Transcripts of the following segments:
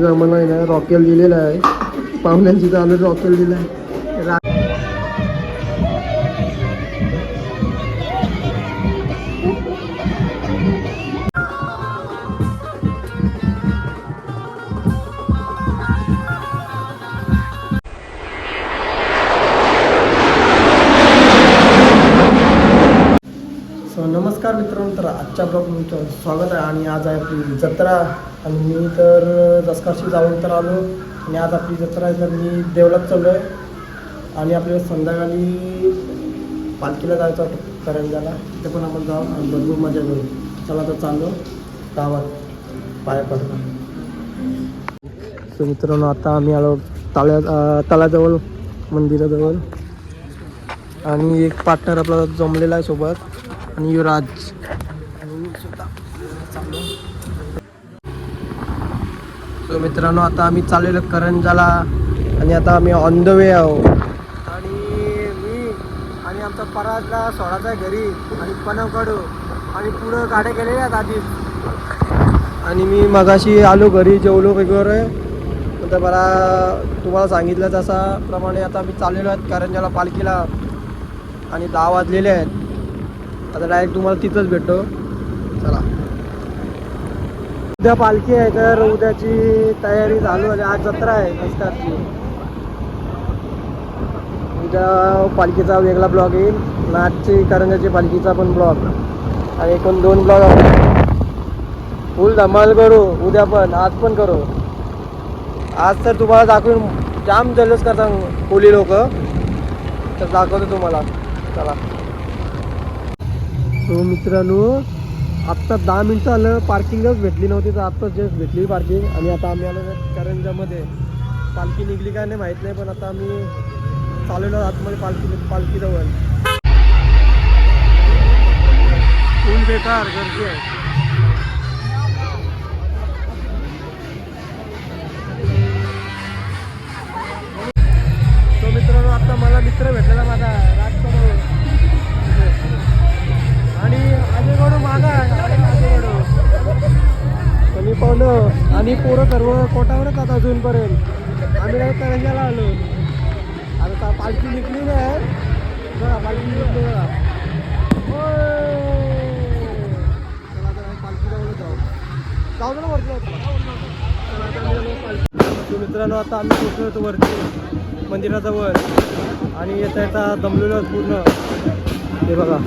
काय आम्हाला आहे ना रॉकेल दिलेला आहे, पाहुण्यांची चालू रॉकेल दिला आहे. नमस्कार मित्रांनो, तर आजच्या ब्लॉग तुमचं स्वागत आहे. आणि आज आहे आपली जत्रा आणि मी तर दसकाशी जाऊन तर आलो आणि आज आपली जत्रा आहे. तर मी देवळात चाललो आहे आणि आपल्याला संध्याकाळी पालखीला जायचं होतं करंजाला, तिथे पण आपण जाऊ आणि भरपूर मजा करू. चला तर चाललो गावात पाया पडतो. सो मित्रांनो, आता आम्ही आलो तळ्याजवळ मंदिराजवळ आणि एक पार्टनर आपला जमलेला आहे सोबत आणि युवराज आणि सुद्धा चाललो. सो मित्रांनो, आता आम्ही चाललेलो करंजाला आणि आता आम्ही ऑन द वे आहोत. आणि मी आणि आमचा पराजला सोडायचा आहे घरी आणि पनवकडू आणि पुढं गाड्या गेलेल्या आहेत आधीच. आणि मी मगाशी आलो घरी, जेवलो वगैरे. तर मला तुम्हाला सांगितलं तसाप्रमाणे आता आम्ही चाललेलो आहेत करंजाला पालखीला आणि 10 वाजलेले आहेत. आता डायरेक्ट तुम्हाला तिथंच भेटतो. चला, उद्या पालखी आहे तर उद्याची तयारी चालू आहे. आज जत्रा आहे दसकाची. उद्या पालखीचा वेगळा ब्लॉग येईल, आजची करंजाची पालखीचा पण ब्लॉग आणि एकूण 2 ब्लॉग आहे. फुल धमाल करू उद्या पण, आज पण करू. आज तर तुम्हाला दाखवून जाम जल्लोष करतात कोली लोक, तर दाखवतो तुम्हाला. चला. सो मित्रांनो, आत्ता 10 मिनटं आलं, पार्किंगच भेटली नव्हती, तर आत्ता जस्ट भेटली पार्किंग. आणि आता आम्ही आलो करंजामध्ये. पालखी निघली काय नाही माहीत नाही, पण आता आम्ही चालवलो आतमध्ये पालखीजवळ. फुल बेकार गर्दी आहे. तो मित्रांनो, आता मला मित्र भेटलेला माझा राजकमल आणि आजेगडू मागा आजेगडू मी पाहुणं आणि पोरं सर्व कोटावरच आता अजूनपर्यंत. आम्ही काही करंजाला आलो. आता पालखी निघली नाही बघा, पालखी निघली बघा. पालखी जाऊ ना वरती. मित्रांनो, आता आम्ही पोचलो होतो वरती मंदिराजवळ आणि येता दमलेलो पूर्ण. हे बघा,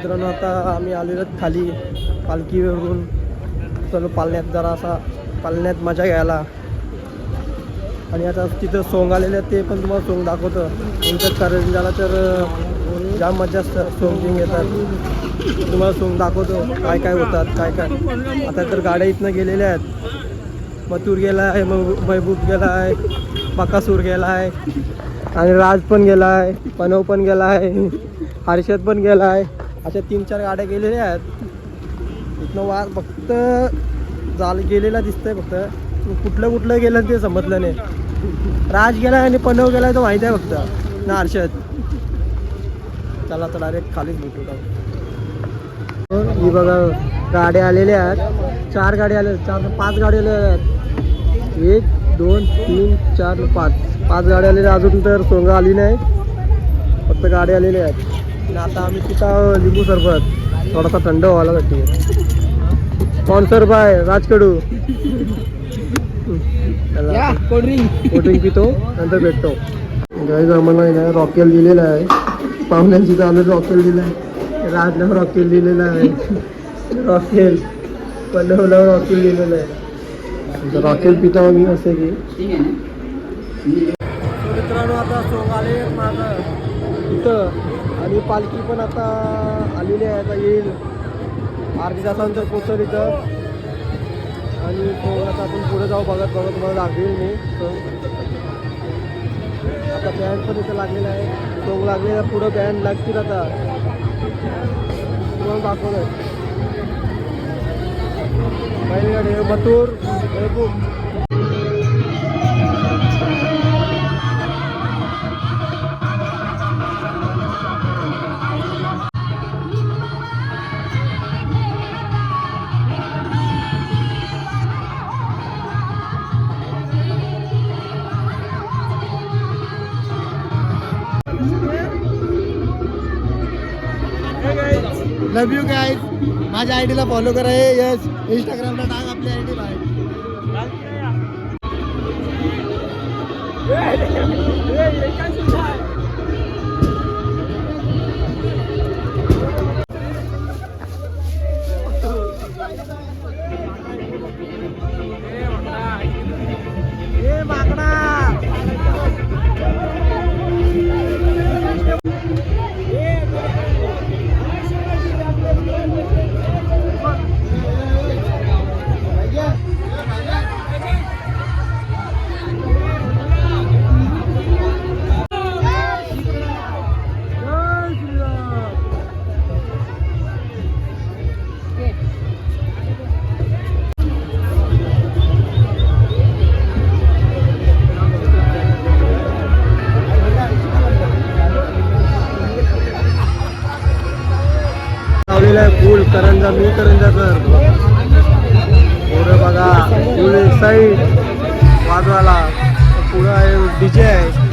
मित्रांनो आता आम्ही आलेलो खाली पालखीवरून. चलो पालण्यात जरा असा पालण्यात मजा घ्यायला. आणि आता तिथं सोंग आलेले आहेत ते पण तुम्हाला सोंग दाखवतं. तुमच्या करंजाला तर जाम मजा असतं. सोंग बिंग येतात तुम्हाला सोंग दाखवतो काय काय होतात काय काय. आता तर गाड्या इथनं गेलेल्या आहेत. मथुर गेला आहे, महबूब गेला आहे, बकासूर गेला आहे आणि राज पण गेला आहे, पनव पण गेला आहे, हर्षद पण गेला आहे. अशा 3-4 गाड्या गेलेल्या आहेत. इथनं वार फक्त गेलेला दिसतंय. फक्त कुठलं कुठलं गेलं ते समजलं नाही. राज गेला आणि पनव गेला तो माहिती आहे फक्त ना हर्षद. चला तर डायरेक्ट खालीच भेटू का. ही बघा गाड्या आलेल्या आहेत. 4 गाड्या आल्या, 4-5 गाड्या आलेल्या आहेत. 1 2 3 4 5 गाड्या आलेल्या. अजून तर सोंग आली नाही, फक्त गाड्या आलेल्या आहेत. आणि आता आम्ही तिथं लिंबू सरबत थोडासा थंड व्हायसाठी स्पॉन्सर बाय राजकडू. कोल्ड्रिंक पितो नंतर भेटतो. गाईज आम्हाला आहे ना रॉकेल दिलेला आहे. पाहुण्यांची चालू रॉकेल दिला आहे. राजला रॉकेल दिलेला आहे. रॉकेल पनवला रॉकेल दिलेलं आहे. रॉकेल पिता मी असं की मित्रांनो आता सोंग आले माझं इथं. आणि पालखी पण आता आलेली आहे. आता येईल अर्ध्या तासानंतर पोचल इथं. आणि सोंग आता आपण पुढे जाऊ बघत बघत तुम्हाला दाखवेल मी. आता बँड पण इथं लागलेला आहे. सोंग लागलेला पुढं बँड लागतील आता तुम्हाला दाखवलं. बैलगाडी मथुर महबूब. लव यू गाईज. माझ्या आयडीला फॉलो करा. यस इंस्टाग्रामला टाक आपली आयडी बाय. फुल करंजा मी करंजाकर पुढे बघा. फुल साईड वाजवायला पुढं आहे डीजे आहे.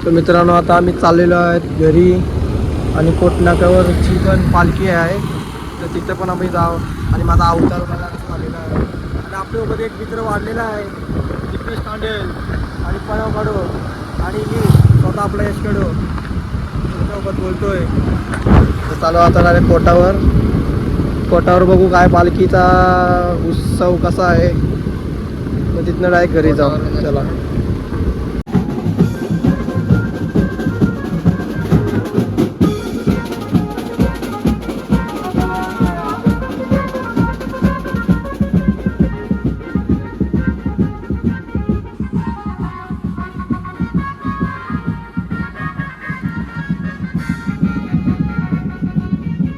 तर मित्रांनो आता आम्ही चाललेलो आहेत घरी आणि कोटनाक्यावरची पण पालखी आहे तर तिथं पण आम्ही जाऊ आणि माझा अवतार मला झालेला आहे आणि आपल्यासोबत एक मित्र वाढलेला आहे दिपेश तांडेल आणि पळव काढो आणि मी स्वतः आपला यश काढो त्याच्यासोबत बोलतोय. तर चालू आता डायरेक्ट कोटावर बघू काय पालखीचा उत्सव कसा आहे मग तिथनं डायरेक्ट घरी जाऊ. चला